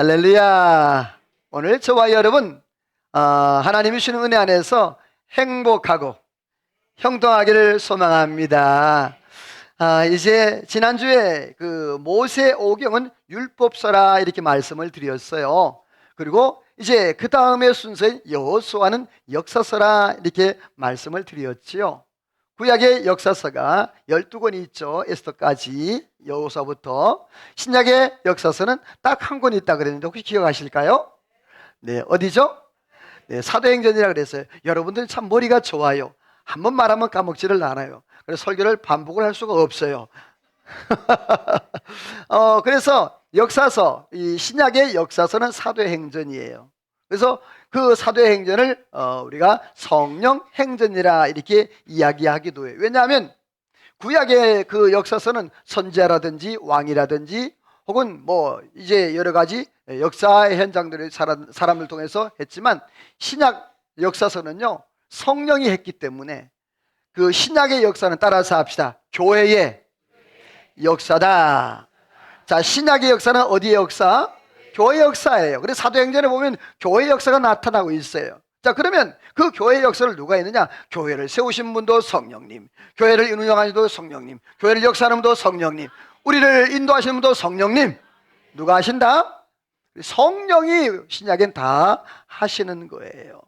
할렐루야. 오늘 저와 여러분 하나님이 주시는 은혜 안에서 행복하고 형통하기를 소망합니다. 이제 지난주에 그 모세 오경은 율법서라 이렇게 말씀을 드렸어요. 그리고 이제 그 다음에 순서인 여호수아는 역사서라 이렇게 말씀을 드렸지요. 구약의 역사서가 12권이 있죠. 에스더까지 여호수아부터. 신약의 역사서는 딱 한 권 있다 그랬는데 혹시 기억하실까요? 네, 어디죠? 네, 사도행전이라 그랬어요. 여러분들 참 머리가 좋아요. 한 번 말하면 까먹지를 않아요. 그래서 설교를 반복을 할 수가 없어요. 그래서 역사서, 이 신약의 역사서는 사도행전이에요. 그래서 그 사도행전을 우리가 성령행전이라 이렇게 이야기하기도 해요. 왜냐하면 구약의 그 역사서는 선지자라든지 왕이라든지 혹은 뭐 이제 여러 가지 역사의 현장들을 사람을 통해서 했지만, 신약 역사서는요 성령이 했기 때문에 그 신약의 역사는 따라서 합시다. 교회의 역사다. 자, 신약의 역사는 어디의 역사? 교회 역사예요. 그래서 사도행전에 보면 교회 역사가 나타나고 있어요. 자, 그러면 그 교회 역사를 누가 했느냐? 교회를 세우신 분도 성령님, 교회를 운영하신 분도 성령님, 교회를 역사하는 분도 성령님, 우리를 인도하시는 분도 성령님. 누가 하신다? 성령이 신약엔 다 하시는 거예요.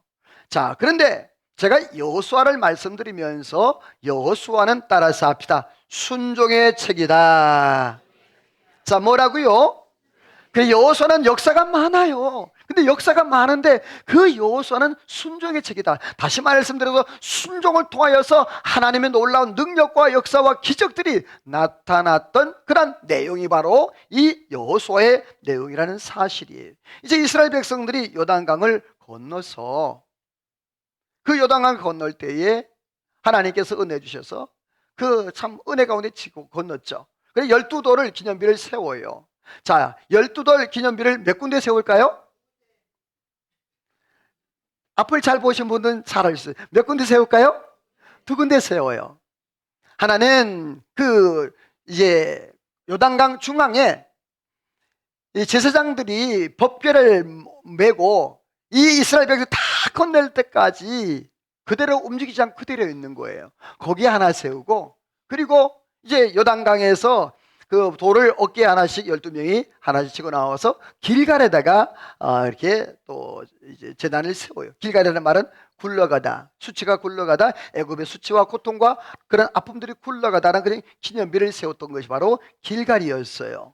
자, 그런데 제가 여호수아를 말씀드리면서 여호수아는 따라서 합시다. 순종의 책이다. 자, 뭐라고요? 그 여호수아는 역사가 많아요. 근데 역사가 많은데 그 여호수아는 순종의 책이다. 다시 말씀드려서 순종을 통하여서 하나님의 놀라운 능력과 역사와 기적들이 나타났던 그런 내용이 바로 이 여호수아의 내용이라는 사실이에요. 이제 이스라엘 백성들이 요단강을 건너서 그 요단강 건널 때에 하나님께서 은혜 주셔서 그 참 은혜 가운데 치고 건넜죠. 그래서 12돌을 기념비를 세워요. 자, 12돌 기념비를 몇 군데 세울까요? 앞을 잘 보신 분들은 잘 아시죠? 몇 군데 세울까요? 2군데 세워요. 하나는 그 이제 요단강 중앙에 이 제사장들이 법궤를 메고 이 이스라엘 백성 다 건넬 때까지 그대로 움직이지 않고 그대로 있는 거예요. 거기에 하나 세우고, 그리고 이제 요단강에서 그 돌을 어깨에 하나씩 12명이 하나씩 치고 나와서 길갈에다가 이렇게 또 이제 제단을 세워요. 길갈이라는 말은 굴러가다, 수치가 굴러가다, 애굽의 수치와 고통과 그런 아픔들이 굴러가다는 그런 기념비를 세웠던 것이 바로 길갈이었어요.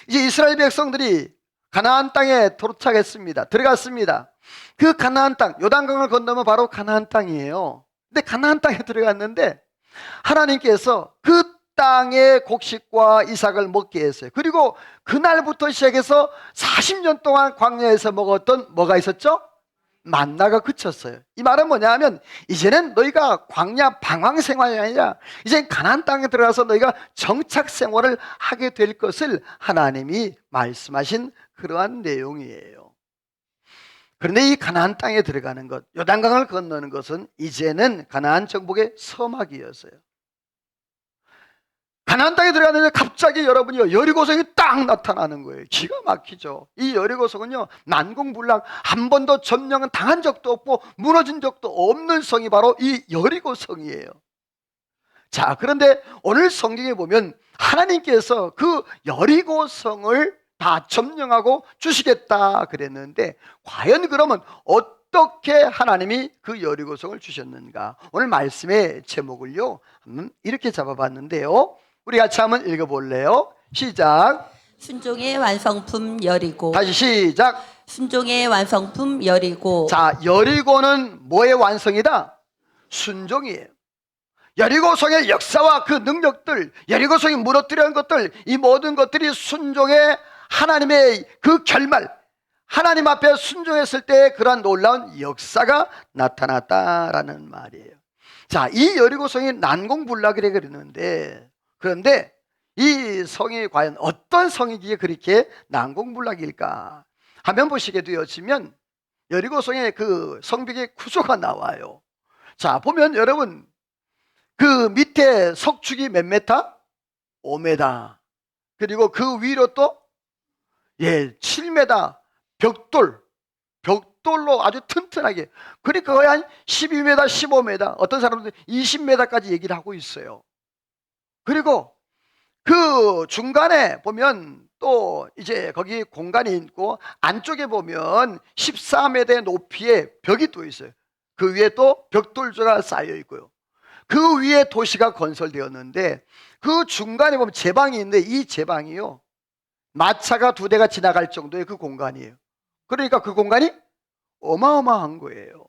이제 이스라엘 백성들이 가나안 땅에 도착했습니다. 들어갔습니다. 그 가나안 땅, 요단강을 건너면 바로 가나안 땅이에요. 근데 가나안 땅에 들어갔는데 하나님께서 그 땅의 곡식과 이삭을 먹게 했어요. 그리고 그날부터 시작해서 40년 동안 광야에서 먹었던 뭐가 있었죠? 만나가 그쳤어요. 이 말은 뭐냐 하면 이제는 너희가 광야 방황 생활이 아니라 이제 가나안 땅에 들어가서 너희가 정착 생활을 하게 될 것을 하나님이 말씀하신 그러한 내용이에요. 그런데 이 가나안 땅에 들어가는 것, 요단강을 건너는 것은 이제는 가나안 정복의 서막이었어요. 가나안 땅에 들어갔는데 갑자기 여러분이요, 여리고성이 딱 나타나는 거예요. 기가 막히죠. 이 여리고성은요 난공불락, 한 번도 점령은 당한 적도 없고 무너진 적도 없는 성이 바로 이 여리고성이에요. 자, 그런데 오늘 성경에 보면 하나님께서 그 여리고성을 다 점령하고 주시겠다 그랬는데, 과연 그러면 어떻게 하나님이 그 여리고성을 주셨는가? 오늘 말씀의 제목을요 한번 이렇게 잡아봤는데요, 우리 같이 한번 읽어볼래요? 시작. 순종의 완성품 여리고. 다시 시작. 순종의 완성품 여리고. 자, 여리고는 뭐의 완성이다? 순종이에요. 여리고성의 역사와 그 능력들, 여리고성이 무너뜨린 것들, 이 모든 것들이 순종의 하나님의 그 결말, 하나님 앞에 순종했을 때 그러한 놀라운 역사가 나타났다라는 말이에요. 자, 이 여리고성이 난공불락이라고 그러는데, 그런데 이 성이 과연 어떤 성이기에 그렇게 난공불락일까 하면 보시게 되어지면 여리고성의 그 성벽의 구조가 나와요. 자, 보면 여러분 그 밑에 석축이 몇 메타? 5m. 그리고 그 위로 또 7m, 벽돌로 아주 튼튼하게, 그러니까 거의 한 12m, 15m, 어떤 사람들은 20m까지 얘기를 하고 있어요. 그리고 그 중간에 보면 또 이제 거기 공간이 있고, 안쪽에 보면 14m의 높이의 벽이 또 있어요. 그 위에 또 벽돌조가 쌓여 있고요. 그 위에 도시가 건설되었는데, 그 중간에 보면 제방이 있는데, 이 제방이요, 마차가 2대가 지나갈 정도의 그 공간이에요. 그러니까 그 공간이 어마어마한 거예요.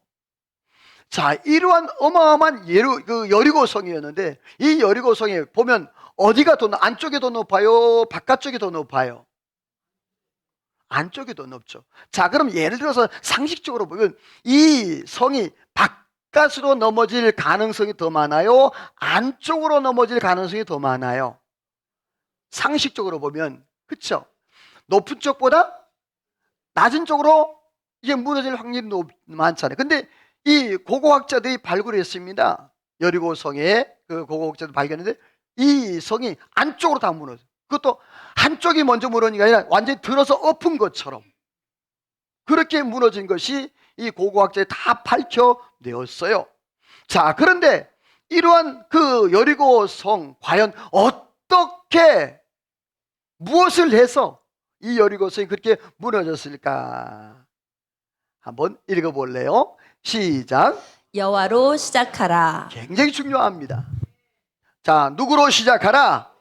자, 이러한 어마어마한 여리고성이었는데, 이 여리고성에 보면 어디가 더, 안쪽이 더 높아요? 바깥쪽이 더 높아요? 안쪽이 더 높죠. 자, 그럼 예를 들어서 상식적으로 보면 이 성이 바깥으로 넘어질 가능성이 더 많아요? 안쪽으로 넘어질 가능성이 더 많아요? 상식적으로 보면, 그렇죠? 높은 쪽보다 낮은 쪽으로 이게 무너질 확률이 많잖아요. 근데 이 고고학자들이 발굴했습니다. 여리고성에 그 고고학자들 발견했는데, 이 성이 안쪽으로 다 무너져요. 그것도 한쪽이 먼저 무너진 게 아니라 완전히 들어서 엎은 것처럼 그렇게 무너진 것이 이 고고학자에 다 밝혀내었어요. 자, 그런데 이러한 그 여리고성, 과연 어떻게, 무엇을 해서 이 여리고성이 그렇게 무너졌을까? 한번 읽어볼래요? 시작. 여호와로 시작하라. 굉장히 중요합니다. 자, 누구로 시작하라?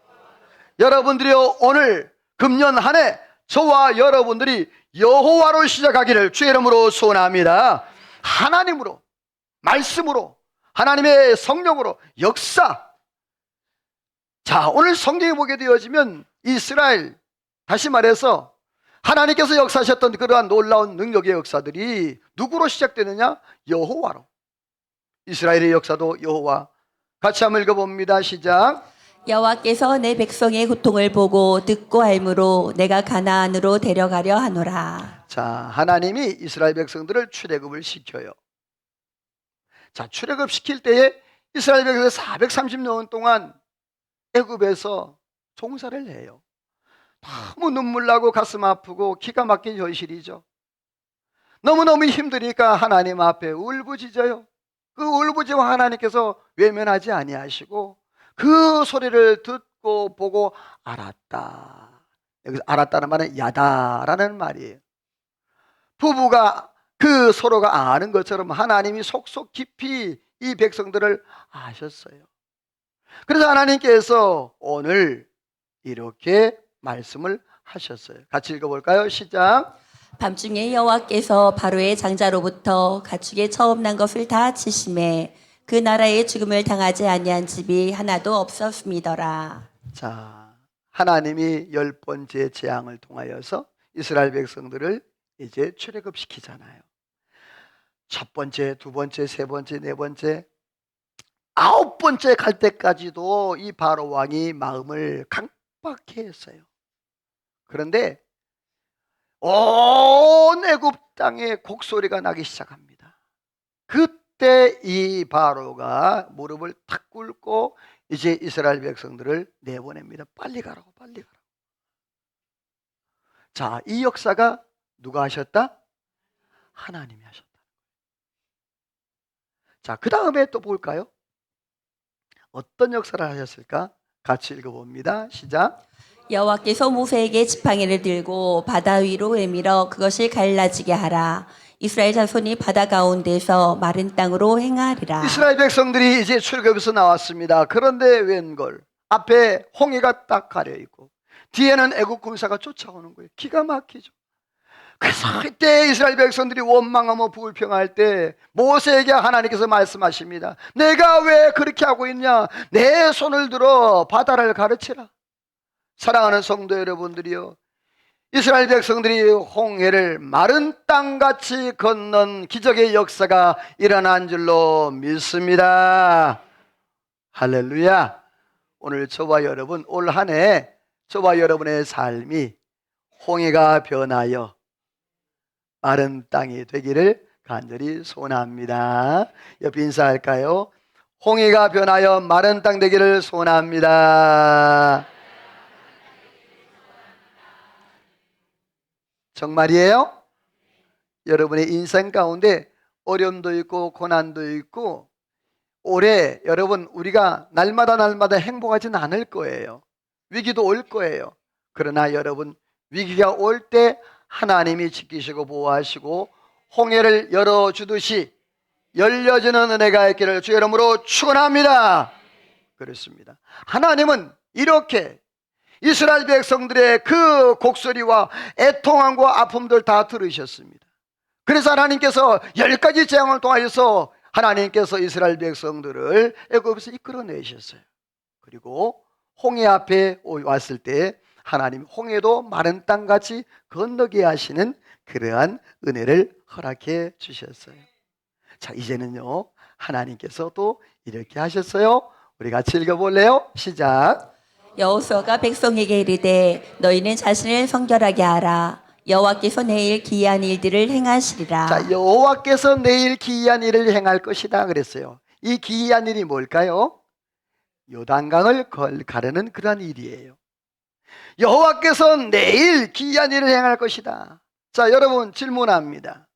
여러분들이요, 오늘 금년 한 해 저와 여러분들이 여호와로 시작하기를 주의 이름으로 소원합니다. 하나님으로, 말씀으로, 하나님의 성령으로 역사. 자, 오늘 성경에 보게 되어지면 이스라엘, 다시 말해서 하나님께서 역사하셨던 그러한 놀라운 능력의 역사들이 누구로 시작되느냐? 여호와로. 이스라엘의 역사도 여호와. 같이 한번 읽어봅니다. 시작. 여호와께서 내 백성의 고통을 보고 듣고 알므로 내가 가나안으로 데려가려 하노라. 자, 하나님이 이스라엘 백성들을 출애굽을 시켜요. 자, 출애굽 시킬 때에 이스라엘 백성이 430년 동안 애굽에서 종살을 해요. 너무 눈물 나고 가슴 아프고 기가 막힌 현실이죠. 너무너무 힘드니까 하나님 앞에 울부짖어요. 그 울부짖어 하나님께서 외면하지 아니하시고 그 소리를 듣고 보고 알았다. 여기서 알았다는 말은 야다라는 말이에요. 부부가 그 서로가 아는 것처럼 하나님이 속속 깊이 이 백성들을 아셨어요. 그래서 하나님께서 오늘 이렇게 말씀을 하셨어요. 같이 읽어볼까요? 시작. 밤중에 여호와께서 바로의 장자로부터 가축의 처음 난 것을 다 치심에 그 나라의 죽음을 당하지 아니한 집이 하나도 없었음이더라. 자, 하나님이 10번째 재앙을 통하여서 이스라엘 백성들을 이제 출애굽시키잖아요. 첫 번째, 두 번째, 세 번째, 네 번째, 9번째 갈 때까지도 이 바로 왕이 마음을 강박해 했어요. 그런데 온 애굽 땅에 곡소리가 나기 시작합니다. 그때 이 바로가 무릎을 탁 꿇고 이제 이스라엘 백성들을 내보냅니다. 빨리 가라고, 빨리 가라고. 자, 이 역사가 누가 하셨다? 하나님이 하셨다. 자, 그 다음에 또 볼까요? 어떤 역사를 하셨을까? 같이 읽어봅니다. 시작. 여호와께서 모세에게 지팡이를 들고 바다 위로 내밀어 그것이 갈라지게 하라. 이스라엘 자손이 바다 가운데서 마른 땅으로 행하리라. 이스라엘 백성들이 이제 출애굽에서 나왔습니다. 그런데 웬걸 앞에 홍해가 딱 가려 있고 뒤에는 애국 군사가 쫓아오는 거예요. 기가 막히죠. 그래서 이때 이스라엘 백성들이 원망하며 불평할 때 모세에게 하나님께서 말씀하십니다. 내가 왜 그렇게 하고 있냐? 내 손을 들어 바다를 가르치라. 사랑하는 성도 여러분들이요, 이스라엘 백성들이 홍해를 마른 땅같이 건넌 기적의 역사가 일어난 줄로 믿습니다. 할렐루야. 오늘 저와 여러분, 올 한 해 저와 여러분의 삶이 홍해가 변하여 마른 땅이 되기를 간절히 소원합니다. 옆에 인사할까요? 홍해가 변하여 마른 땅 되기를 소원합니다. 정말이에요? 여러분의 인생 가운데 어려움도 있고 고난도 있고 올해 여러분 우리가 날마다 행복하지는 않을 거예요. 위기도 올 거예요. 그러나 여러분 위기가 올 때 하나님이 지키시고 보호하시고 홍해를 열어주듯이 열려지는 은혜가 있기를 주의 이름으로 축원합니다. 그렇습니다. 하나님은 이렇게 이스라엘 백성들의 그 곡소리와 애통함과 아픔들 다 들으셨습니다. 그래서 하나님께서 10가지 재앙을 통하여서 하나님께서 이스라엘 백성들을 애굽에서 이끌어내셨어요. 그리고 홍해 앞에 왔을 때 하나님 홍해도 마른 땅같이 건너게 하시는 그러한 은혜를 허락해 주셨어요. 자, 이제는요 하나님께서 또 이렇게 하셨어요. 우리 같이 읽어볼래요? 시작. 여호수아가 백성에게 이르되 너희는 자신을 성결하게 하라. 여호와께서 내일 기이한 일들을 행하시리라. 자, 여호와께서 내일 기이한 일을 행할 것이다 그랬어요. 이 기이한 일이 뭘까요? 요단강을 가르는 그러한 일이에요. 여호와께서 내일 기이한 일을 행할 것이다. 자, 여러분 질문합니다.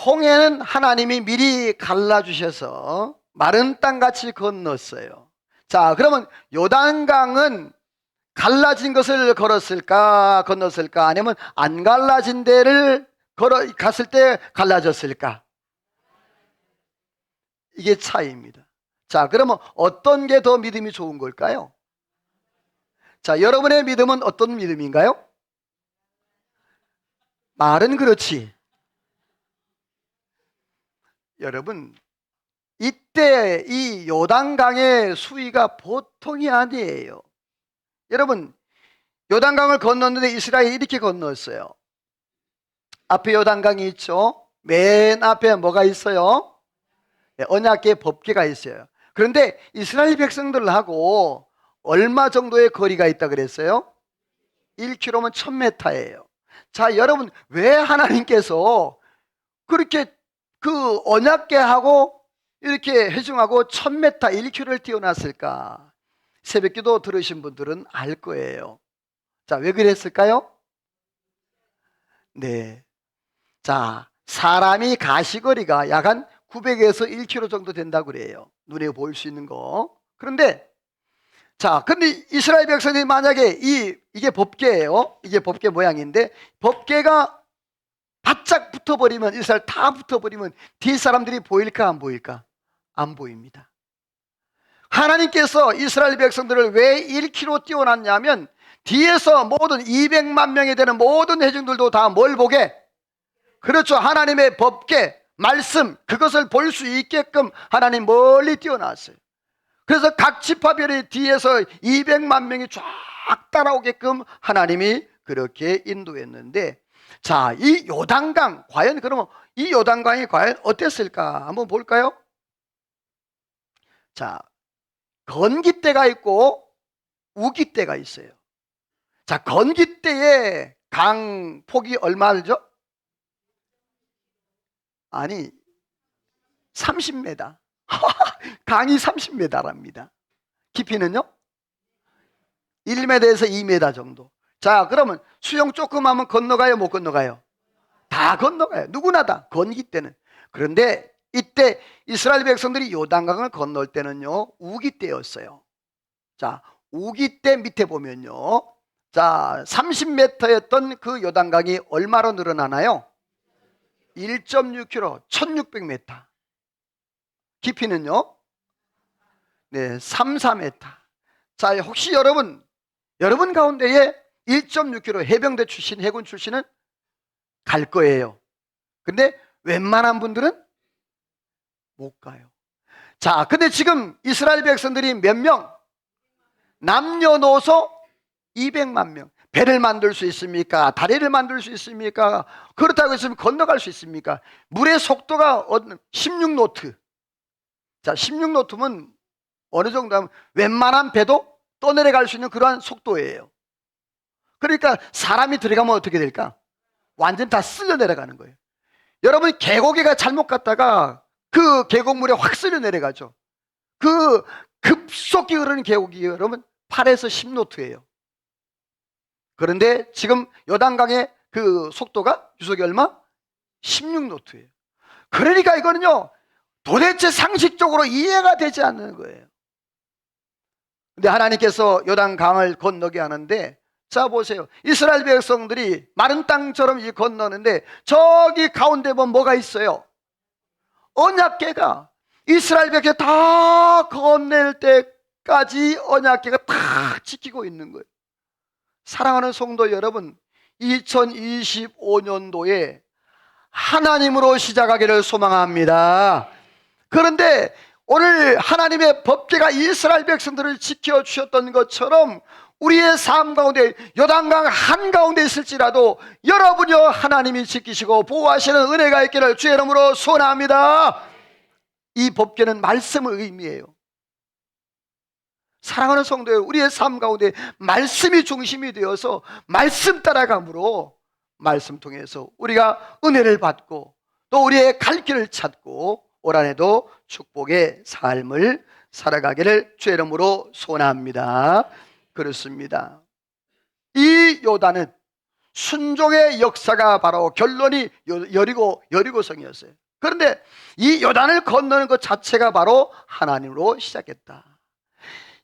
홍해는 하나님이 미리 갈라주셔서 마른 땅같이 건넜어요. 자, 그러면 요단강은 갈라진 것을 건넜을까? 아니면 안 갈라진 데를 갔을 때 갈라졌을까? 이게 차이입니다. 자, 그러면 어떤 게 더 믿음이 좋은 걸까요? 자, 여러분의 믿음은 어떤 믿음인가요? 말은 그렇지. 여러분, 이때 이 요단강의 수위가 보통이 아니에요. 여러분, 요단강을 건넜는데 이스라엘이 이렇게 건넜어요. 앞에 요단강이 있죠. 맨 앞에 뭐가 있어요? 언약궤 법궤가 있어요. 그런데 이스라엘 백성들하고 얼마 정도의 거리가 있다 그랬어요? 1km면 1000m예요. 자, 여러분 왜 하나님께서 그렇게 그 언약궤하고 이렇게 회중하고 1000m 1km를 띄워놨을까? 새벽기도 들으신 분들은 알 거예요. 자, 왜 그랬을까요? 네. 자, 사람이 가시거리가 약 한 900에서 1km 정도 된다고 그래요. 눈에 보일 수 있는 거. 그런데 자, 근데 이스라엘 백성이 만약에 이게 법궤예요. 이게 법궤 모양인데 법궤가 바짝 붙어버리면 이스라엘 다 붙어버리면 뒤 사람들이 보일까 안 보일까? 안 보입니다. 하나님께서 이스라엘 백성들을 왜 1km 띄워놨냐면 뒤에서 모든 200만 명이 되는 모든 회중들도 다 뭘 보게? 그렇죠. 하나님의 법궤, 말씀, 그것을 볼 수 있게끔 하나님 멀리 띄워놨어요. 그래서 각 지파별의 뒤에서 200만 명이 쫙 따라오게끔 하나님이 그렇게 인도했는데, 자, 이 요단강 과연 그러면 이 요단강이 과연 어땠을까 한번 볼까요? 자, 건기 때가 있고 우기 때가 있어요. 자, 건기 때의 강 폭이 얼마죠? 아니 30m. 강이 30m랍니다. 깊이는요? 1m에서 2m 정도. 자, 그러면 수영 조금 하면 건너가요? 못 건너가요? 다 건너가요. 누구나 다 건기 때는. 그런데 이때 이스라엘 백성들이 요단강을 건널 때는요 우기 때였어요. 자, 우기 때 밑에 보면요, 자 30m였던 그 요단강이 얼마로 늘어나나요? 1.6km, 1600m. 깊이는요? 네, 4m. 자, 혹시 여러분 가운데에 1.6km 해병대 출신, 해군 출신은 갈 거예요. 근데 웬만한 분들은 못 가요. 자, 근데 지금 이스라엘 백성들이 몇 명? 남녀노소 200만 명. 배를 만들 수 있습니까? 다리를 만들 수 있습니까? 그렇다고 했으면 건너갈 수 있습니까? 물의 속도가 16노트. 자, 16노트면 어느 정도 하면 웬만한 배도 떠내려갈 수 있는 그러한 속도예요. 그러니까 사람이 들어가면 어떻게 될까? 완전 다 쓸려 내려가는 거예요. 여러분, 계곡에가 잘못 갔다가 그 계곡물에 확 쓸려 내려가죠. 그 급속히 흐르는 계곡이 여러분 8에서 10노트예요. 그런데 지금 요단강의 그 속도가 유속이 얼마? 16노트예요. 그러니까 이거는요, 도대체 상식적으로 이해가 되지 않는 거예요. 근데 하나님께서 요단강을 건너게 하는데, 자 보세요. 이스라엘 백성들이 마른 땅처럼 이 건너는데 저기 가운데 보면 뭐가 있어요? 언약궤가. 이스라엘 백성 다 건넬 때까지 언약궤가 다 지키고 있는 거예요. 사랑하는 성도 여러분, 2025년도에 하나님으로 시작하기를 소망합니다. 그런데 오늘 하나님의 법궤가 이스라엘 백성들을 지켜주셨던 것처럼 우리의 삶 가운데 요단강 한가운데 있을지라도 여러분이요 하나님이 지키시고 보호하시는 은혜가 있기를 주의 이름으로 소원합니다. 이 법궤는 말씀을 의미해요. 사랑하는 성도 여러분, 우리의 삶 가운데 말씀이 중심이 되어서 말씀 따라감으로 말씀 통해서 우리가 은혜를 받고 또 우리의 갈 길을 찾고 올 한해도 축복의 삶을 살아가기를 주의 이름으로 소원합니다. 그렇습니다. 이 요단은 순종의 역사가 바로 결론이 여리고성이었어요. 그런데 이 요단을 건너는 것 자체가 바로 하나님으로 시작했다.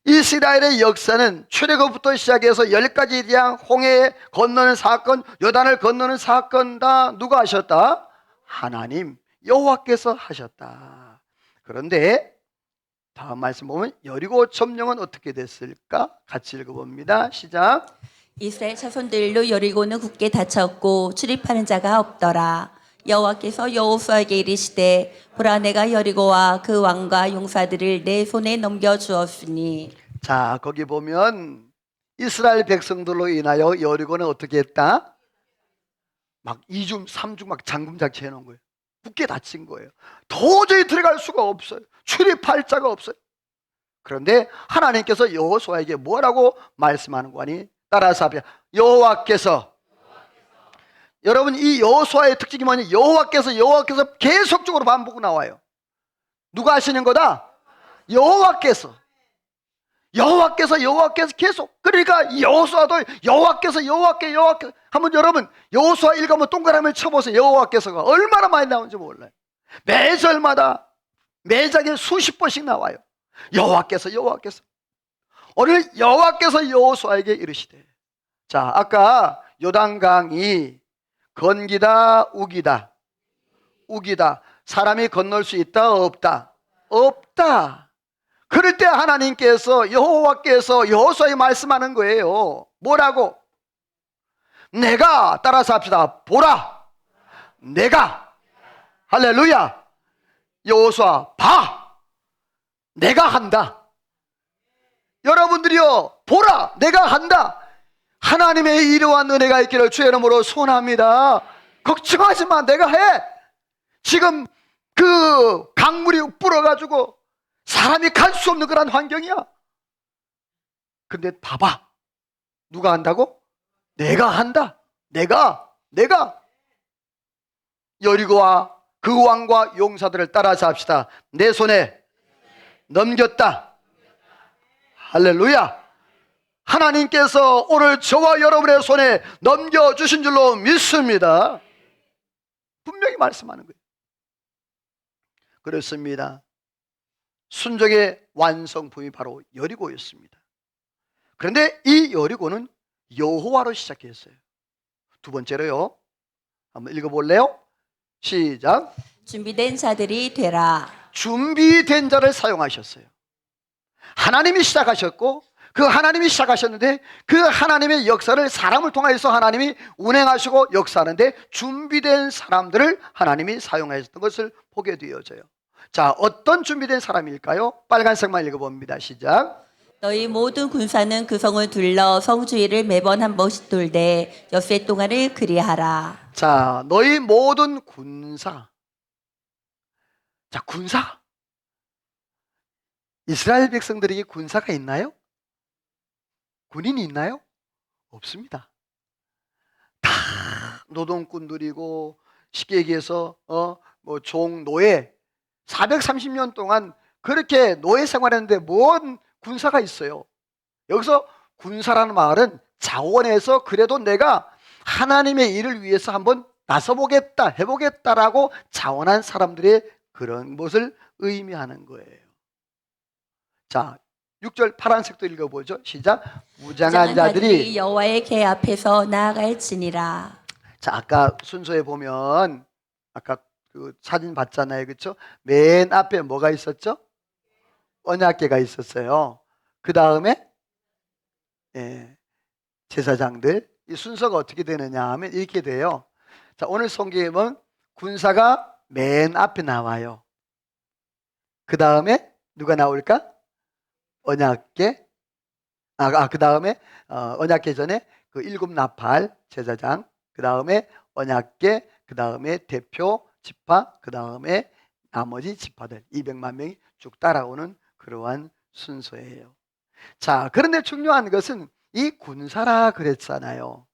이스라엘의 역사는 출애굽부터 시작해서 10가지 대한 홍해 건너는 사건, 요단을 건너는 사건 다 누가 하셨다? 하나님 여호와께서 하셨다. 그런데 다음 말씀 보면 여리고 점령은 어떻게 됐을까? 같이 읽어봅니다. 시작. 이스라엘 자손들로 여리고는 굳게 닫혔고 출입하는 자가 없더라. 여호와께서 여호수아에게 이르시되 보라 내가 여리고와 그 왕과 용사들을 내 손에 넘겨주었으니. 자, 거기 보면 이스라엘 백성들로 인하여 여리고는 어떻게 했다? 막 2중 3중 막 잠금장치 해놓은 거예요. 굳게 닫힌 거예요. 도저히 들어갈 수가 없어요. 출입할 자가 없어요. 그런데 하나님께서 여호수아에게 뭐라고 말씀하는 거니? 따라서 합시다. 여호와께서. 여러분, 이 여호수아의 특징이 뭐니? 여호와께서 계속적으로 반복 나와요. 누가 하시는 거다? 여호와께서 계속. 그러니까 여호수아도 여호와께서 한번 여러분 여호수아 읽으면 동그라미를 쳐보세요. 여호와께서가 얼마나 많이 나오는지 몰라요. 매절마다 매장에 수십 번씩 나와요. 여호와께서. 오늘 여호와께서 여호수아에게 이르시되. 자, 아까 요단강이 건기다 우기다. 사람이 건널 수 있다 없다? 없다. 그럴 때 하나님께서 여호와께서 여호수아에게 말씀하는 거예요. 뭐라고? 내가, 따라서 합시다. 보라 내가. 할렐루야. 여호수아 봐, 내가 한다. 여러분들이요 보라 내가 한다. 하나님의 이러한 은혜가 있기를 주의 이름으로 소원합니다. 걱정하지 마, 내가 해. 지금 그 강물이 불어가지고 사람이 갈 수 없는 그런 환경이야. 근데 봐봐, 누가 한다고? 내가 한다. 내가 여리고와 그 왕과 용사들을 따라서 합시다. 내 손에 넘겼다. 할렐루야. 하나님께서 오늘 저와 여러분의 손에 넘겨주신 줄로 믿습니다. 분명히 말씀하는 거예요. 그렇습니다. 순종의 완성품이 바로 여리고였습니다. 그런데 이 여리고는 여호와로 시작했어요. 두 번째로요, 한번 읽어볼래요? 시작. 준비된 자들이 되라. 준비된 자를 사용하셨어요. 하나님이 시작하셨고 그 하나님이 시작하셨는데 그 하나님의 역사를 사람을 통해서 하나님이 운행하시고 역사하는데 준비된 사람들을 하나님이 사용하셨던 것을 보게 되어져요. 자, 어떤 준비된 사람일까요? 빨간색만 읽어봅니다. 시작. 너희 모든 군사는 그 성을 둘러 성 주위를 매번 한 번씩 돌되 엿새 동안을 그리하라. 자, 너희 모든 군사. 자, 군사. 이스라엘 백성들에게 군사가 있나요? 군인이 있나요? 없습니다. 다 노동꾼들이고 쉽게 얘기해서 종 노예 430년 동안 그렇게 노예 생활했는데 뭔 군사가 있어요. 여기서 군사라는 말은 자원해서 그래도 내가 하나님의 일을 위해서 한번 나서보겠다, 해보겠다라고 자원한 사람들의 그런 것을 의미하는 거예요. 자, 6절 파란색도 읽어보죠. 시작. 무장한 자들이. 여호와의 궤 앞에서 나아갈지니라. 자, 아까 순서에 보면 아까 그 사진 봤잖아요, 그렇죠? 맨 앞에 뭐가 있었죠? 언약궤가 있었어요. 그 다음에 제사장들. 이 순서가 어떻게 되느냐 하면 이렇게 돼요. 자, 오늘 성경에 보면 군사가 맨 앞에 나와요. 그 다음에 누가 나올까? 언약궤. 그 다음에 언약궤 전에 그 7나팔 제사장, 그 다음에 언약궤, 그 다음에 대표 지파, 그 다음에 나머지 지파들 200만 명이 쭉 따라오는 그러한 순서예요. 자, 그런데 중요한 것은 이 군사라 그랬잖아요.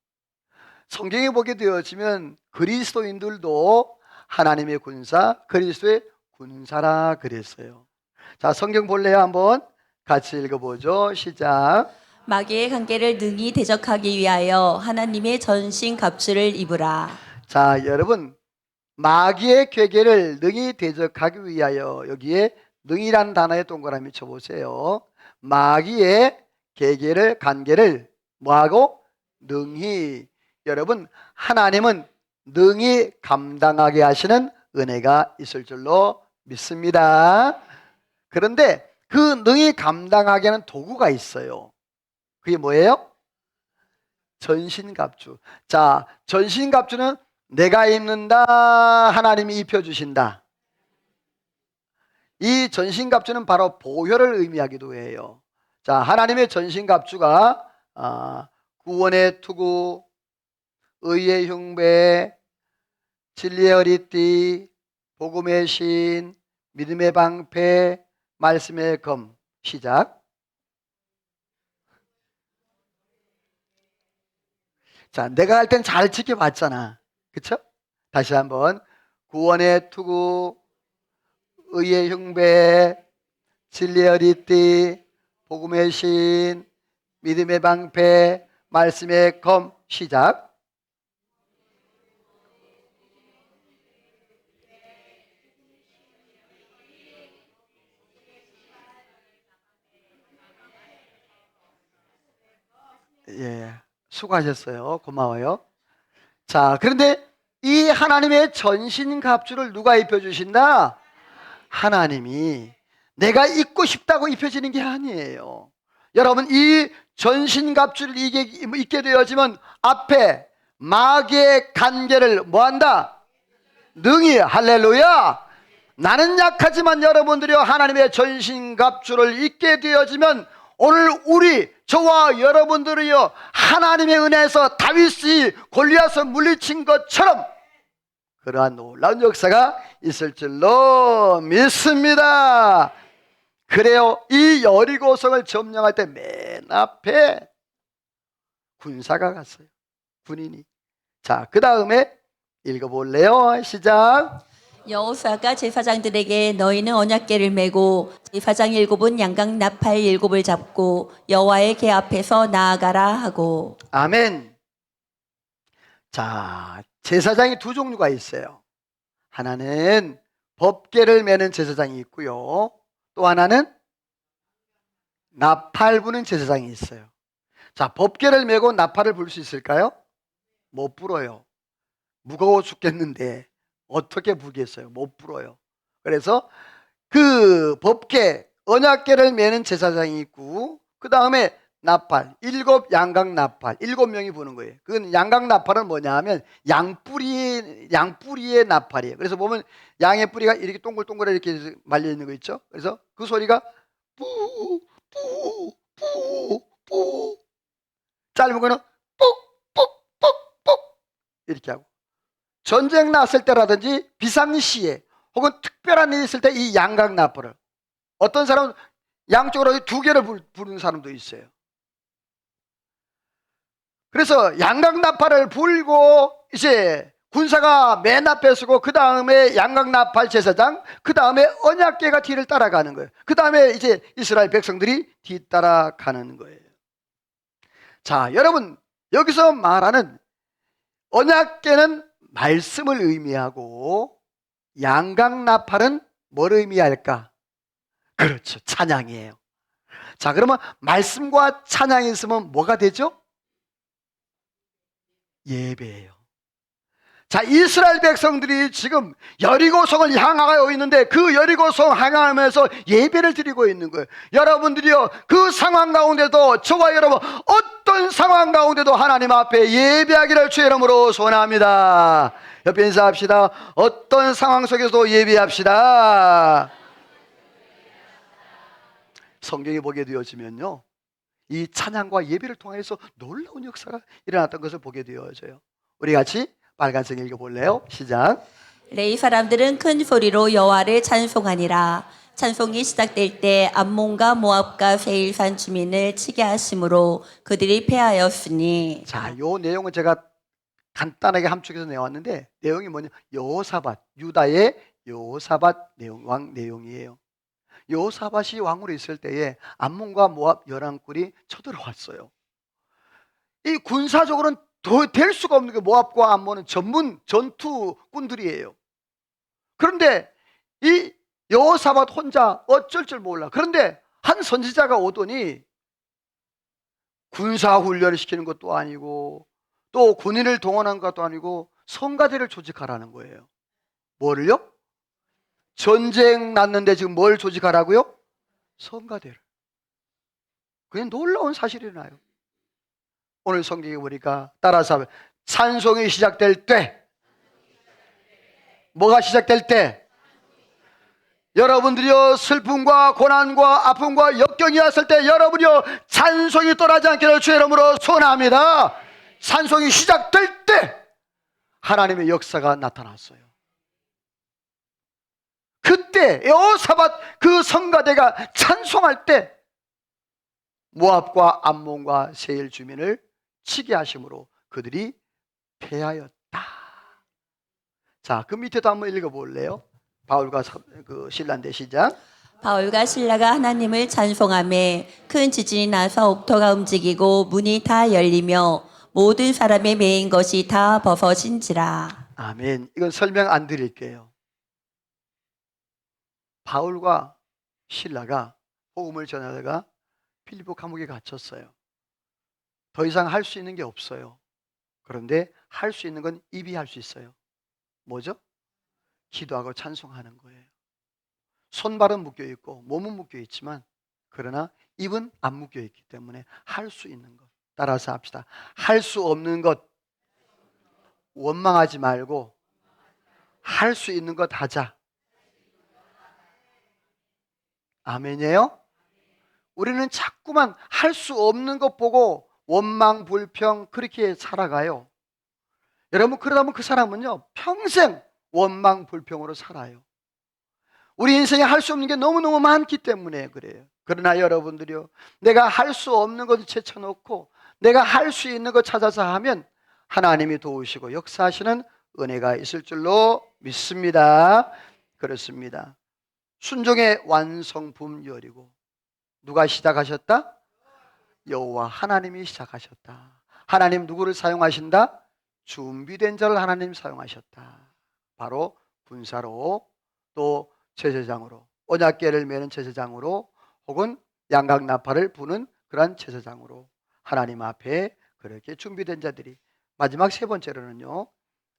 성경에 보게 되어지면 그리스도인들도 하나님의 군사, 그리스도의 군사라 그랬어요. 자, 성경 볼래요? 한번 같이 읽어보죠. 시작. 마귀의 관계를 능히 대적하기 위하여 하나님의 전신 갑주를 입으라. 자, 여러분, 마귀의 괴계를 능히 대적하기 위하여, 여기에 능이라는 단어에 동그라미 쳐보세요. 마귀의 관계를 뭐하고? 능히. 여러분, 하나님은 능히 감당하게 하시는 은혜가 있을 줄로 믿습니다. 그런데 그 능히 감당하게 하는 도구가 있어요. 그게 뭐예요? 전신갑주. 자, 전신갑주는 내가 입는다, 하나님이 입혀주신다. 이 전신갑주는 바로 보혈을 의미하기도 해요. 자, 하나님의 전신갑주가 구원의 투구, 의의 흉배, 진리의 허리띠, 복음의 신, 믿음의 방패, 말씀의 검. 시작. 자, 내가 할 땐 잘 지켜봤잖아. 그쵸? 다시 한번. 구원의 투구, 의의 흉배, 진리의 허리띠, 복음의 신, 믿음의 방패, 말씀의 검. 시작. 예, 수고하셨어요. 고마워요. 자, 그런데 이 하나님의 전신갑주를 누가 입혀주신다? 하나님이. 내가 입고 싶다고 입혀지는 게 아니에요. 여러분, 이 전신갑주를 입게 되어지면 앞에 마귀의 관계를 뭐한다? 능히. 할렐루야. 나는 약하지만 여러분들이요, 하나님의 전신갑주를 입게 되어지면 오늘 저와 여러분들이요, 하나님의 은혜에서 다윗이 골리앗을 물리친 것처럼 그러한 놀라운 역사가 있을 줄로 믿습니다. 그래요, 이 여리고성을 점령할 때 맨 앞에 군사가 갔어요. 군인이. 자, 그 다음에 읽어볼래요? 시작. 여호수아가 제사장들에게 너희는 언약궤를 메고 제사장 7은 양각 나팔 7을 잡고 여호와의 궤 앞에서 나아가라 하고. 아멘. 자, 제사장이 두 종류가 있어요. 하나는 법궤를 메는 제사장이 있고요, 또 하나는 나팔 부는 제사장이 있어요. 자, 법궤를 메고 나팔을 불 수 있을까요? 못 불어요. 무거워 죽겠는데 어떻게 불겠어요? 못 불어요. 그래서 그 법궤, 언약궤를 메는 제사장이 있고, 그 다음에 나팔, 7 양각 나팔, 7명이 부는 거예요. 그 양각 나팔은 뭐냐 하면 양뿌리의 나팔이에요. 그래서 보면 양의 뿌리가 이렇게 동글동글 이렇게 말려 있는 거 있죠? 그래서 그 소리가 뿌, 뿌, 뿌, 뿌. 짧은 거는 뽁뽁뽁뽁 이렇게 하고, 전쟁 났을 때라든지 비상시에 혹은 특별한 일이 있을 때 이 양각 나팔을, 어떤 사람은 양쪽으로 2개를 부르는 사람도 있어요. 그래서 양각 나팔을 불고 이제 군사가 맨 앞에 서고, 그 다음에 양각 나팔 제사장, 그 다음에 언약궤가 뒤를 따라가는 거예요. 그 다음에 이제 이스라엘 백성들이 뒤따라가는 거예요. 자, 여러분, 여기서 말하는 언약궤는 말씀을 의미하고 양강나팔은 뭘 의미할까? 그렇죠. 찬양이에요. 자, 그러면 말씀과 찬양이 있으면 뭐가 되죠? 예배예요. 자, 이스라엘 백성들이 지금 여리고성을 향하여 있는데 그 여리고성 향하면서 예배를 드리고 있는 거예요. 여러분들이요, 그 상황 가운데도 저와 여러분 어떤 상황 가운데도 하나님 앞에 예배하기를 주의 이름으로 소원합니다. 옆에 인사합시다. 어떤 상황 속에서도 예배합시다. 성경에 보게 되어지면요, 이 찬양과 예배를 통해서 놀라운 역사가 일어났던 것을 보게 되어져요. 우리 같이 빨간색 읽어볼래요? 시작. 레위 사람들은 큰 소리로 여호와를 찬송하니라. 찬송이 시작될 때 암몬과 모압과 세일산 주민을 치게 하심으로 그들이 패하였으니. 자, 요 내용은 제가 간단하게 함축해서 내왔는데 내용이 뭐냐? 여호사밧, 유다의 여호사밧 왕 내용이에요. 여호사밧이 왕으로 있을 때에 암몬과 모압 열왕군이 쳐들어왔어요. 이 군사적으로는 더 될 수가 없는 게 모압과 암몬은 전문 전투꾼들이에요. 그런데 이 여호사밧 혼자 어쩔 줄 몰라. 그런데 한 선지자가 오더니 군사 훈련을 시키는 것도 아니고 또 군인을 동원한 것도 아니고 성가대를 조직하라는 거예요. 뭐를요? 전쟁 났는데 지금 뭘 조직하라고요? 성가대를. 그냥 놀라운 사실이 나요. 오늘 성경에 보니까 따라서 하면 찬송이 시작될 때, 뭐가 시작될 때? 여러분들이요, 슬픔과 고난과 아픔과 역경이 왔을 때 여러분이요, 찬송이 떠나지 않기를 주의 이름으로 소원합니다. 찬송이 시작될 때 하나님의 역사가 나타났어요. 그때 여호사밧 그 성가대가 찬송할 때 모압과 암몬과 세일 주민을 치게 하심으로 그들이 패하였다. 자, 그 밑에도 한번 읽어볼래요? 바울과 그 신라인데 시작. 바울과 신라가 하나님을 찬송하며 큰 지진이 나서 옥토가 움직이고 문이 다 열리며 모든 사람의 매인 것이 다 벗어진지라. 아멘. 이건 설명 안 드릴게요. 바울과 신라가 복음을 전하다가 필리포 감옥에 갇혔어요. 더 이상 할 수 있는 게 없어요. 그런데 할 수 있는 건 입이 할 수 있어요. 뭐죠? 기도하고 찬송하는 거예요. 손발은 묶여 있고 몸은 묶여 있지만 그러나 입은 안 묶여 있기 때문에 할 수 있는 것. 따라서 합시다. 할 수 없는 것 원망하지 말고 할 수 있는 것 하자. 아멘이에요? 우리는 자꾸만 할 수 없는 것 보고 원망, 불평 그렇게 살아가요. 여러분, 그러다 보면 그 사람은요 평생 원망, 불평으로 살아요. 우리 인생에 할 수 없는 게 너무너무 많기 때문에 그래요. 그러나 여러분들이요, 내가 할 수 없는 것을 제쳐놓고 내가 할 수 있는 것 찾아서 하면 하나님이 도우시고 역사하시는 은혜가 있을 줄로 믿습니다. 그렇습니다. 순종의 완성품 여리고 누가 시작하셨다? 여호와 하나님이 시작하셨다. 하나님 누구를 사용하신다? 준비된 자를 하나님 사용하셨다. 바로 군사로 또 제사장으로 언약궤를 메는 제사장으로 혹은 양각나팔을 부는 그러한 제사장으로 하나님 앞에 그렇게 준비된 자들이 마지막 세 번째로는요,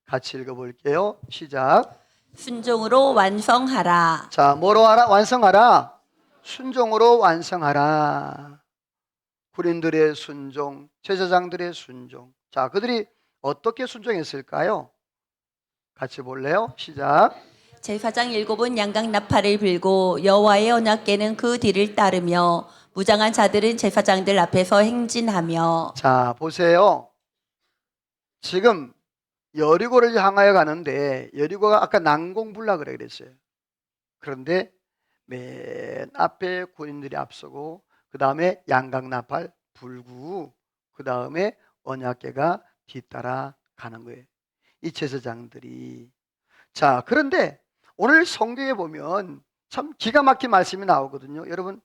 같이 읽어볼게요. 시작. 순종으로 완성하라. 자, 뭐로 하라? 완성하라. 순종으로 완성하라. 군인들의 순종, 제사장들의 순종. 자, 그들이 어떻게 순종했을까요? 같이 볼래요? 시작. 제사장 7은 양각 나팔을 불고 여호와의 언약궤는 그 뒤를 따르며 무장한 자들은 제사장들 앞에서 행진하며. 자, 보세요. 지금 여리고를 향하여 가는데 여리고가 아까 난공불락 그래 그랬어요. 그런데 맨 앞에 군인들이 앞서고 그 다음에 양각나팔 불고 그 다음에 언약궤가 뒤따라 가는 거예요. 이 제사장들이. 자, 그런데 오늘 성경에 보면 참 기가 막힌 말씀이 나오거든요. 여러분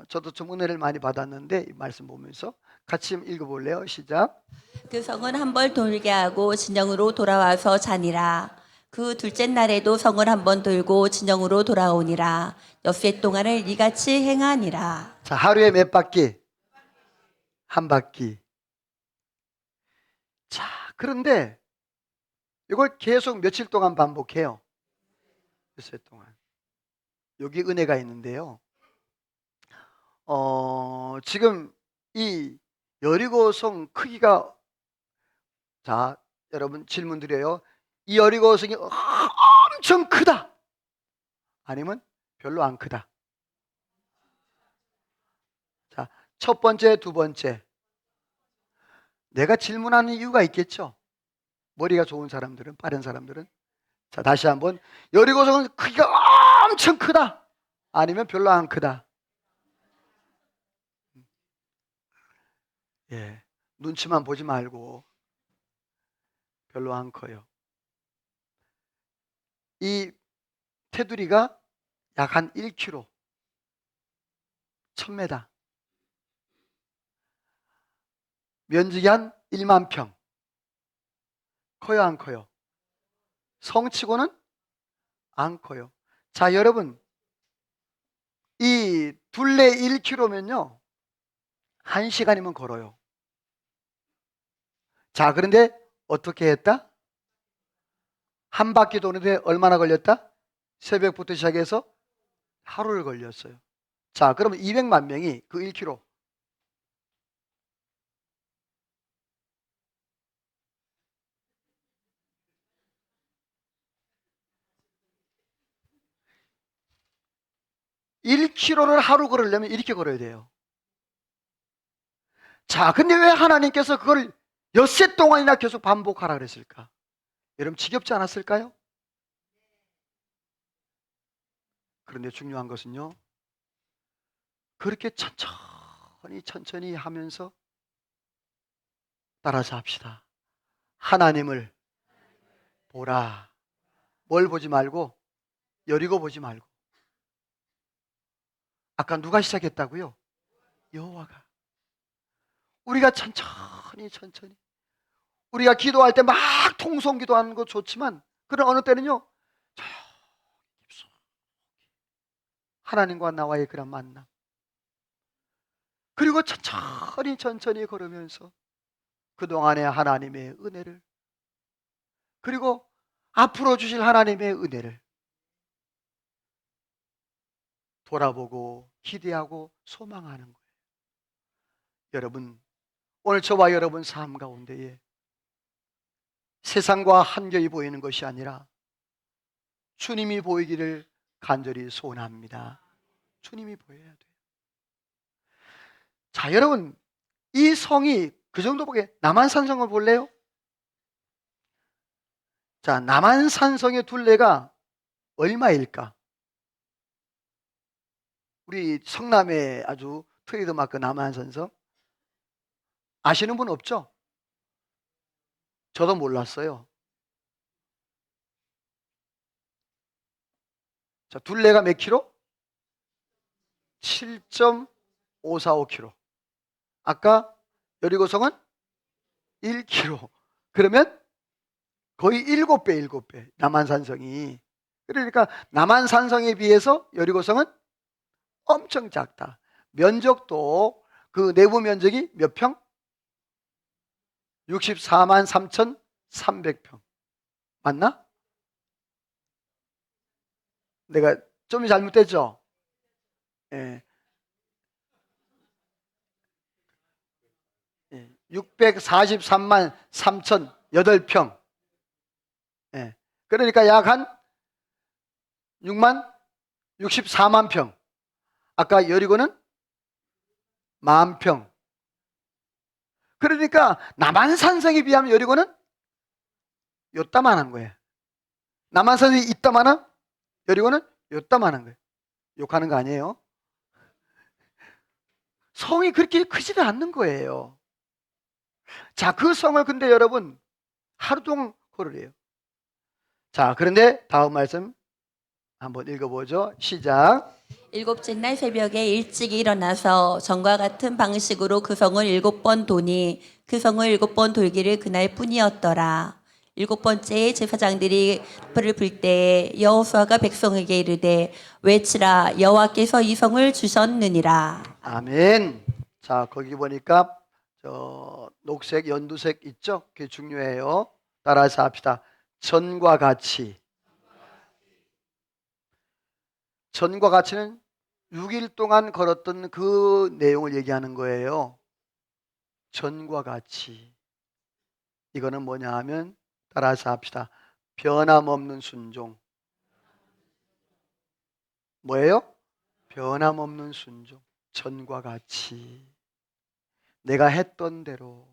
저도 좀 은혜를 많이 받았는데 이 말씀 보면서 같이 읽어볼래요? 시작. 그 성은 한 번 돌게 하고 진영으로 돌아와서 자니라. 그 둘째 날에도 성을 한 번 돌고 진영으로 돌아오니라. 엿새 동안을 이같이 행하니라. 자, 하루에 몇 바퀴? 한 바퀴. 자, 그런데 이걸 계속 며칠 동안 반복해요. 엿새 동안. 여기 은혜가 있는데요. 지금 이 여리고성 크기가, 자, 여러분 질문 드려요. 이 여리고성이 엄청 크다, 아니면 별로 안 크다? 자, 첫 번째, 두 번째. 내가 질문하는 이유가 있겠죠. 머리가 좋은 사람들은, 빠른 사람들은. 자, 다시 한번. 여리고성은 크기가 엄청 크다, 아니면 별로 안 크다? 예, 눈치만 보지 말고 별로 안 커요. 이 테두리가 약 한 1km, 1000m, 면적이 한 1만 평. 커요, 안 커요? 성치고는 안 커요. 자, 여러분, 이 둘레 1km면요 1시간이면 걸어요. 자, 그런데 어떻게 했다? 한 바퀴 도는데 얼마나 걸렸다? 새벽부터 시작해서 하루를 걸렸어요. 자, 그러면 200만 명이 그 1km, (1km를) 하루 걸으려면 이렇게 걸어야 돼요. 자, 근데 왜 하나님께서 그걸 엿새 동안이나 계속 반복하라 그랬을까? 여러분, 지겹지 않았을까요? 그런데 중요한 것은요, 그렇게 천천히 하면서 따라서 합시다. 하나님을 보라. 뭘 보지 말고? 여리고 보지 말고. 아까 누가 시작했다고요? 여호와가. 우리가 천천히 우리가 기도할 때 막 통성 기도하는 거 좋지만, 그런 어느 때는요 조용히 하나님과 나와의 그런 만남, 그리고 천천히 걸으면서 그동안의 하나님의 은혜를, 그리고 앞으로 주실 하나님의 은혜를 돌아보고 기대하고 소망하는 거예요. 여러분, 오늘 저와 여러분 삶 가운데에 세상과 한결이 보이는 것이 아니라 주님이 보이기를 간절히 소원합니다. 주님이 보여야 돼요. 자, 여러분, 이 성이 그 정도 보게, 남한산성을 볼래요? 자, 남한산성의 둘레가 얼마일까? 우리 성남의 아주 트레이드마크 남한산성 아시는 분 없죠? 저도 몰랐어요. 자, 둘레가 몇 킬로? 7.545km. 아까 여리고성은 1km. 그러면 거의 7배. 남한산성이. 그러니까 남한산성에 비해서 여리고성은 엄청 작다. 면적도, 그 내부 면적이 몇 평? 64만 3,300평. 맞나? 내가 좀 잘못됐죠? 예. 643만 3,008평. 예. 그러니까 약 한 64만 평. 아까 여리고는 10,000평. 그러니까 남한산성에 비하면 여리고는 요따만한 거예요. 남한산성이 이따만한, 여리고는 요따만한 거예요. 욕하는 거 아니에요? 성이 그렇게 크지도 않는 거예요. 자, 그 성을 근데 여러분 하루 동안 걸으래요. 자, 그런데 다음 말씀 한번 읽어보죠. 시작. 일곱째 날 새벽에 일찍 일어나서 전과 같은 방식으로 그 성을 7번 도니 그 성을 7번 돌기를 그날 뿐이었더라. 7번째에 제사장들이 불을 불 때에 여호수아가 백성에게 이르되 외치라 여호와께서 이 성을 주셨느니라. 아멘. 자, 거기 보니까 저 녹색, 연두색 있죠? 그게 중요해요. 따라서 합시다. 전과 같이. 전과 같이는 6일 동안 걸었던 그 내용을 얘기하는 거예요. 전과 같이. 이거는 뭐냐 하면 따라서 합시다. 변함없는 순종. 뭐예요? 변함없는 순종. 전과 같이. 내가 했던 대로.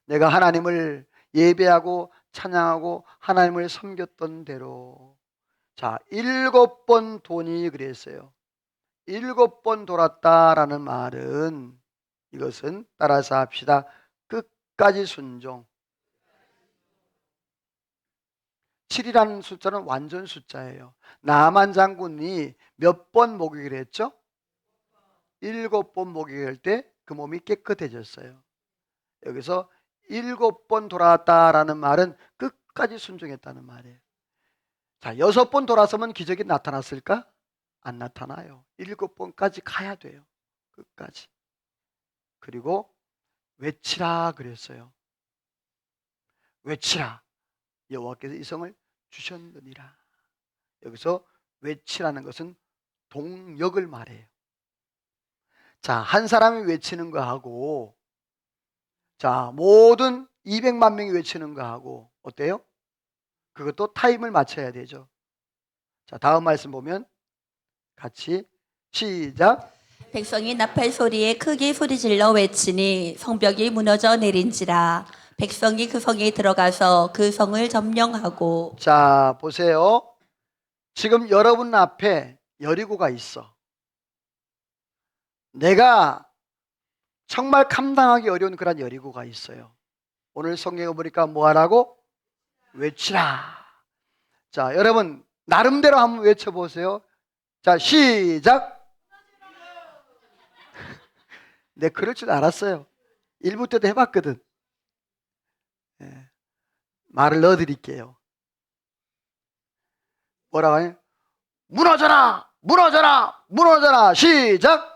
내가 하나님을 예배하고 찬양하고 하나님을 섬겼던 대로. 자, 7번 돈이 그랬어요. 7번 돌았다라는 말은 이것은 따라서 합시다. 끝까지 순종. 7이라는 숫자는 완전 숫자예요. 나만 장군이 몇 번 목욕을 했죠? 7번 목욕할 때 그 몸이 깨끗해졌어요. 여기서 7번 돌아왔다라는 말은 끝까지 순종했다는 말이에요. 자, 6번 돌아서면 기적이 나타났을까? 안 나타나요. 7번까지 가야 돼요. 끝까지. 그리고 외치라 그랬어요. 외치라. 여호와께서 이 성을 주셨느니라. 여기서 외치라는 것은 동력을 말해요. 자, 한 사람이 외치는 거하고 자, 모든 200만 명이 외치는 거하고 어때요? 그것도 타임을 맞춰야 되죠. 자, 다음 말씀 보면 같이 시작. 백성이 나팔 소리에 크게 소리질러 외치니 성벽이 무너져 내린지라. 백성이 그 성에 들어가서 그 성을 점령하고. 자, 보세요. 지금 여러분 앞에 여리고가 있어. 내가 정말 감당하기 어려운 그런 여리고가 있어요. 오늘 성경에 보니까 뭐 하라고? 외치라. 자, 여러분 나름대로 한번 외쳐보세요. 자, 시작. 내 그럴 줄 알았어요. 1부 때도 해봤거든. 예, 말을 넣어드릴게요. 뭐라고 해요? 무너져라! 무너져라! 무너져라! 시작!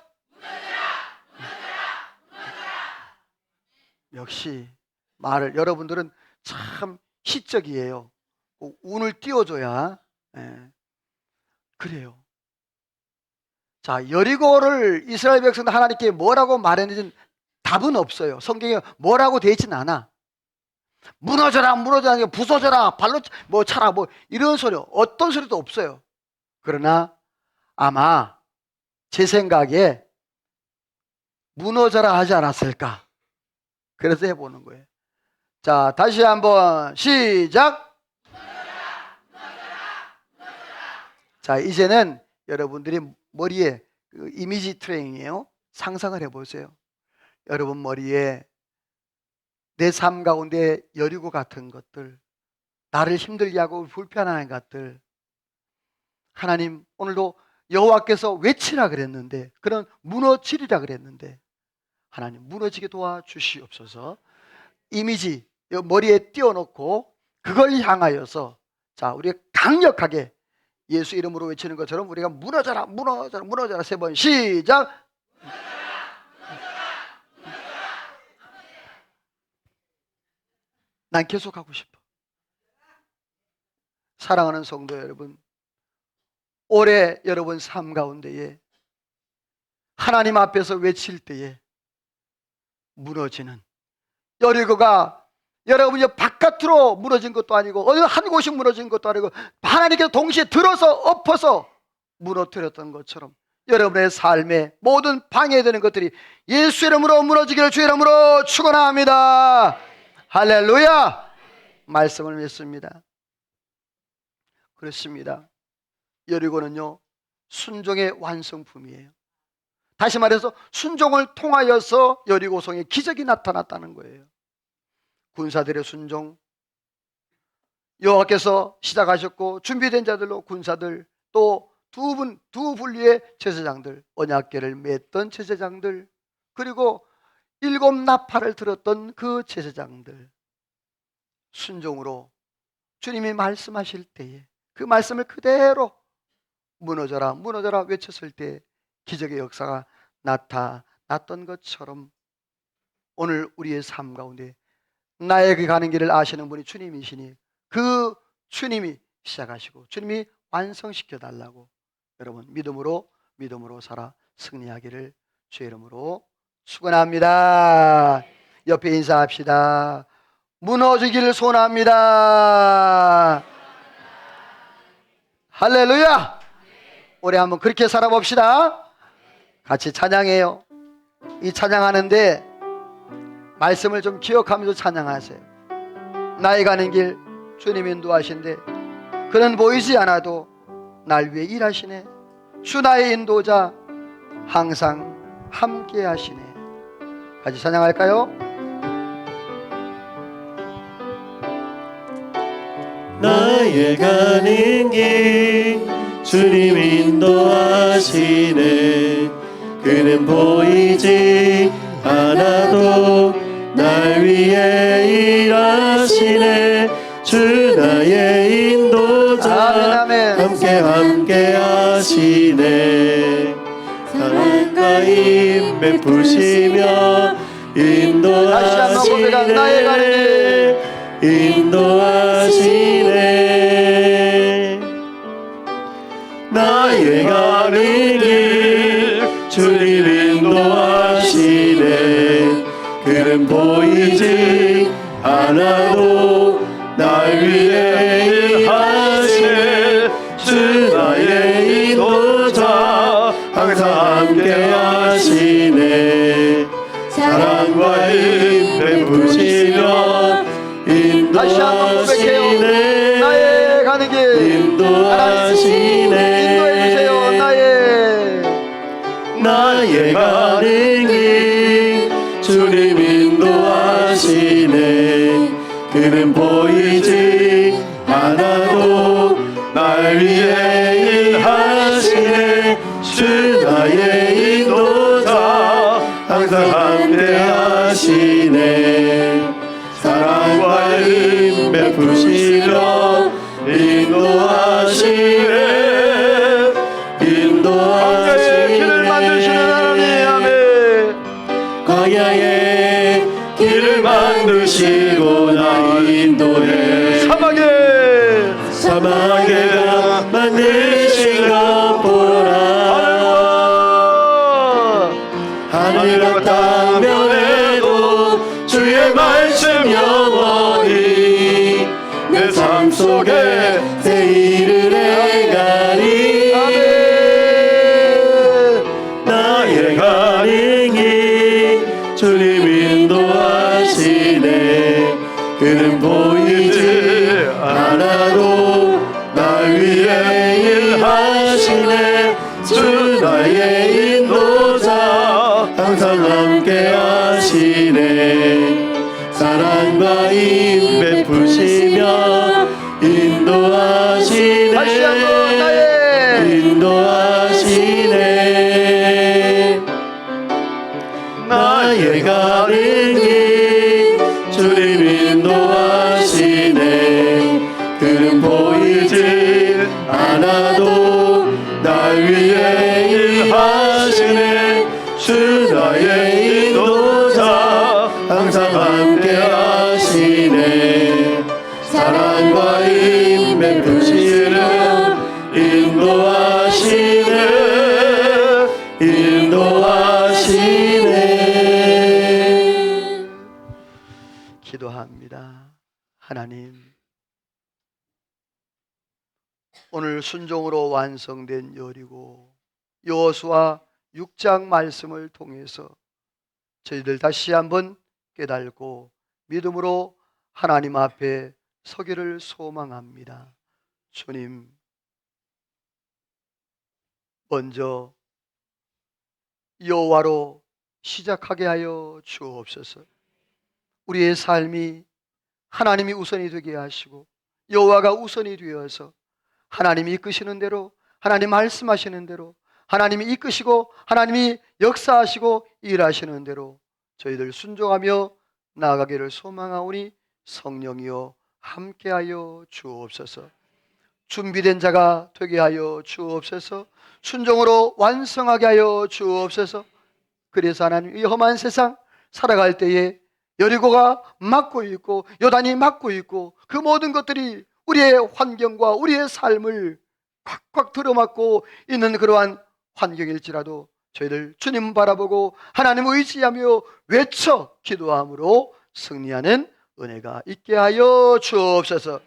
역시 말을 여러분들은 참 시적이에요. 꼭 운을 띄워줘야 그래요. 자, 여리고를 이스라엘 백성들 하나님께 뭐라고 말했는지 답은 없어요. 성경에 뭐라고 되어 있진 않아. 무너져라 무너져라 부서져라 발로 뭐 차라 뭐 이런 소리 어떤 소리도 없어요. 그러나 아마 제 생각에 무너져라 하지 않았을까. 그래서 해보는 거예요. 자, 다시 한번 시작. 자, 이제는 여러분들이 머리에 이미지 트레이닝이에요. 상상을 해보세요. 여러분 머리에 내 삶 가운데 여리고 같은 것들, 나를 힘들게 하고 불편한 것들, 하나님 오늘도 여호와께서 외치라 그랬는데 그런 무너지리라 그랬는데 하나님 무너지게 도와주시옵소서. 이미지 머리에 띄워놓고 그걸 향하여서 자, 우리가 강력하게 예수 이름으로 외치는 것처럼 우리가 무너져라 무너져라 무너져라 3번 시작. 난 계속 하고 싶어. 사랑하는 성도 여러분, 올해 여러분 삶 가운데에 하나님 앞에서 외칠 때에 무너지는 여리고가 여러분이 바깥으로 무너진 것도 아니고 어느 한 곳이 무너진 것도 아니고 하나님께서 동시에 들어서 엎어서 무너뜨렸던 것처럼 여러분의 삶에 모든 방해되는 것들이 예수 이름으로 무너지기를 주 이름으로 축원합니다. 할렐루야. 말씀을 믿습니다. 그렇습니다. 여리고는요 순종의 완성품이에요. 다시 말해서 순종을 통하여서 여리고성에 기적이 나타났다는 거예요. 군사들의 순종, 여호와께서 시작하셨고 준비된 자들로 군사들 또 두 분류의 제사장들, 언약궤를 맸던 제사장들, 그리고 7 나팔을 들었던 그 제사장들, 순종으로 주님이 말씀하실 때에 그 말씀을 그대로 무너져라 무너져라 외쳤을 때 기적의 역사가 나타났던 것처럼 오늘 우리의 삶 가운데 나에게 가는 길을 아시는 분이 주님이시니 그 주님이 시작하시고 주님이 완성시켜 달라고 여러분 믿음으로 살아 승리하기를 주의 이름으로 축원합니다. 옆에 인사합시다. 무너지기를 소원합니다. 할렐루야. 우리 한번 그렇게 살아봅시다. 같이 찬양해요. 이 찬양하는데 말씀을 좀 기억하면서 찬양하세요. 나의 가는 길 주님 인도하신대. 그는 보이지 않아도 날 위해 일하시네. 주 나의 인도자 항상 함께 하시네. 같이 찬양할까요? 나의 가는 길 주님 인도하시네. 그는 보이지 않아도 날 위해 일하시네. 주 나의 인도자 아멘, 아멘. 함께 하시네. 사랑과 힘 베푸시며 다시 한번 고백합니다. 나의 가는 길 인도하시네. 나의 가는 길 주님 인도하시네. 그는 보이지 않아도 날 위해 일하시네. 주 나의 인도자 항상 함께 하시네. 사랑과 힘 베푸시며 다시 한번 고백해요. 인도하시네. 나의 가는 길 인도하시네. 인도해주세요. 나의 가는 길 주님 인도하시네. 그는 보이지 않아도 날 위해 일하시네. 주 나의 인도자 항상 함께 하시네. 사랑과 힘 베푸시며 인도하시네. 길을 만드시는 하나님. 아멘. 광야에 길을 만드시고 나 인도해. 사막에가 만드신 것 보라. 하늘과 땅 면에도 주의 말씀 영원히 내 삶 속에 새 일을 행하리. 나의 가는 길 주님 인도하시네. 그는 보이지 않아도 날 위해 일하시네. 주 나의 인도자 항상 함께 하시네. 사랑과 힘 베푸시며 인도하시네. 다시 한번 인도하시네. 나의 가는 길 주님 인도하시네. 그는 보이지 않아도 날 위해 일하시네. 주 나의 인도자 항상 함께 하시네. 사랑과 힘 베푸시며 인도하시네. 기도합니다. 하나님, 오늘 순종으로 완성된 여리고 여호수아 6장 말씀을 통해서 저희들 다시 한번 깨달고 믿음으로 하나님 앞에 서기를 소망합니다. 주님, 먼저 여호와로 시작하게 하여 주옵소서. 우리의 삶이 하나님이 우선이 되게 하시고 여호와가 우선이 되어서 하나님이 이끄시는 대로 하나님 말씀하시는 대로, 하나님이 이끄시고 하나님이 역사하시고 일하시는 대로 저희들 순종하며 나아가기를 소망하오니 성령이여 함께하여 주옵소서. 준비된 자가 되게 하여 주옵소서. 순종으로 완성하게 하여 주옵소서. 그래서 하나님, 이 험한 세상 살아갈 때에 여리고가 막고 있고 요단이 막고 있고 그 모든 것들이 우리의 환경과 우리의 삶을 꽉꽉 들어막고 있는 그러한 환경일지라도 저희들 주님 바라보고 하나님 의지하며 외쳐 기도함으로 승리하는 은혜가 있게 하여 주옵소서.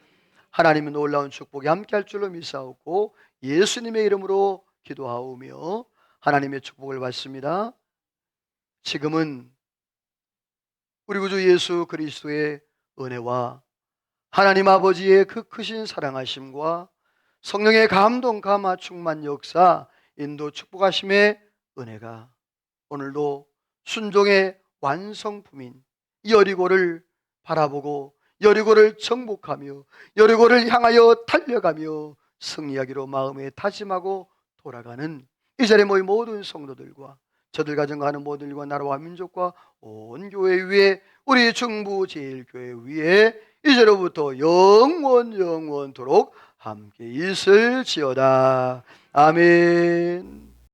하나님의 놀라운 축복이 함께할 줄로 믿사옵고 예수님의 이름으로 기도하오며 하나님의 축복을 받습니다. 지금은 우리 구주 예수 그리스도의 은혜와 하나님 아버지의 그 크신 사랑하심과 성령의 감동 감화 충만 역사 인도 축복하심의 은혜가 오늘도 순종의 완성품인 여리고를 바라보고 여리고를 정복하며 여리고를 향하여 달려가며 승리하기로 마음에 다짐하고 돌아가는 이 자리에 모인 모든 성도들과 저들 가정가는 모든 나라와 민족과 온 교회 위에 우리 중부 제일교회 위에 이제로부터 영원토록 함께 있을지어다. 아멘.